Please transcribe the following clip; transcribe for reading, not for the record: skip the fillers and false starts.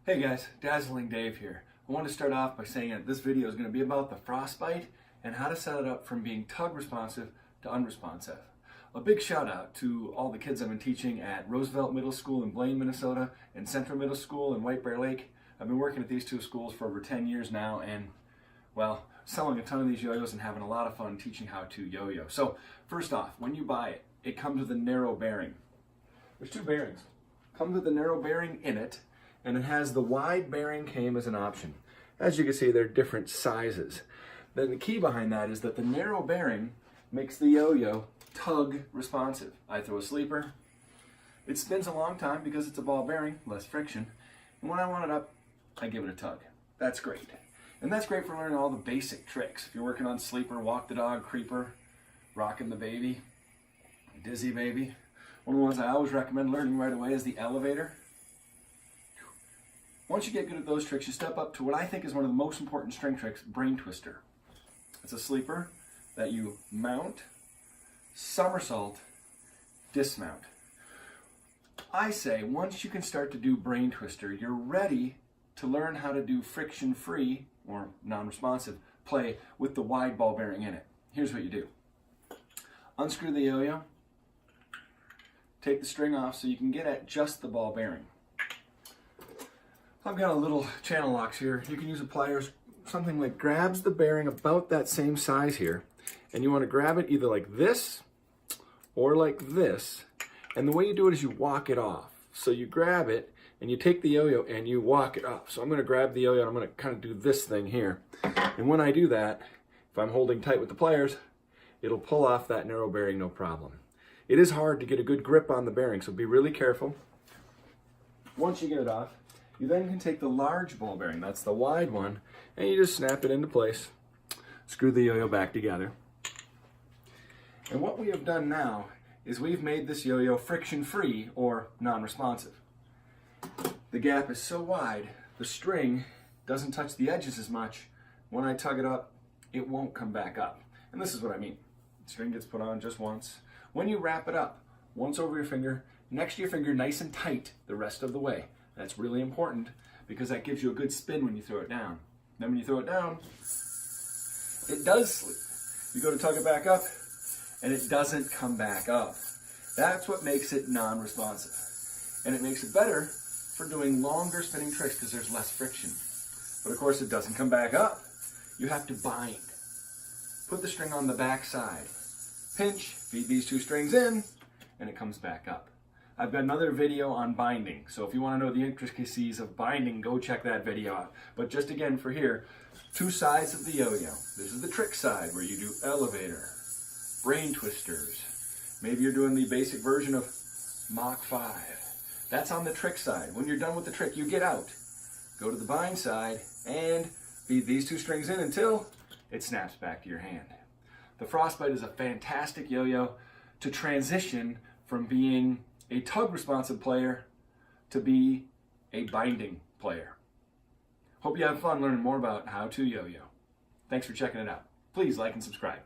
Hey guys, Dazzling Dave here. I want to start off by saying that this video is going to be about the frostbite and how to set it up from being tug responsive to unresponsive. A big shout out to all the kids I've been teaching at Roosevelt Middle School in Blaine, Minnesota and Central Middle School in White Bear Lake. I've been working at these two schools for over 10 years now and, well, selling a ton of these yo-yos and having a lot of fun teaching how to yo-yo. So first off, when you buy it, it comes with a narrow bearing. There's two bearings. It comes with a narrow bearing in it, and it has the wide bearing came as an option. As you can see, they're different sizes. Then the key behind that is that the narrow bearing makes the yo-yo tug responsive. I throw a sleeper. It spins a long time because it's a ball bearing, less friction. And when I want it up, I give it a tug. That's great. And that's great for learning all the basic tricks. If you're working on sleeper, walk the dog, creeper, rocking the baby, dizzy baby. One of the ones I always recommend learning right away is the elevator. Once you get good at those tricks, you step up to what I think is one of the most important string tricks, brain twister. It's a sleeper that you mount, somersault, dismount. I say once you can start to do brain twister, you're ready to learn how to do friction-free or non-responsive play with the wide ball bearing in it. Here's what you do. Unscrew the yo-yo, take the string off so you can get at just the ball bearing. I've got a little channel locks here. You can use a pliers, something like grabs the bearing about that same size here, and you want to grab it either like this or like this, and the way you do it is you walk it off. So you grab it and you take the yo-yo and you walk it off. So I'm going to grab the yo-yo and I'm going to kind of do this thing here, and when I do that, if I'm holding tight with the pliers, it'll pull off that narrow bearing no problem. It is hard to get a good grip on the bearing, so be really careful. Once you get it off, you then can take the large ball bearing, that's the wide one, and you just snap it into place, screw the yo-yo back together. And what we have done now is we've made this yo-yo friction-free or non-responsive. The gap is so wide, the string doesn't touch the edges as much. When I tug it up, it won't come back up. And this is what I mean. The string gets put on just once. When you wrap it up, once over your finger, next to your finger nice and tight the rest of the way. That's really important because that gives you a good spin when you throw it down. Then when you throw it down, it does sleep. You go to tug it back up and it doesn't come back up. That's what makes it non-responsive. And it makes it better for doing longer spinning tricks because there's less friction. But of course it doesn't come back up. You have to bind. Put the string on the back side. Pinch, feed these two strings in, and it comes back up. I've got another video on binding, so if you want to know the intricacies of binding, go check that video out. But just again for here, two sides of the yo-yo. This is the trick side where you do elevator, brain twisters. Maybe you're doing the basic version of Mach 5. That's on the trick side. When you're done with the trick, you get out. Go to the bind side and feed these two strings in until it snaps back to your hand. The frostbite is a fantastic yo-yo to transition from being a tug responsive player to be a binding player. Hope you have fun learning more about how to yo-yo. Thanks for checking it out. Please like and subscribe.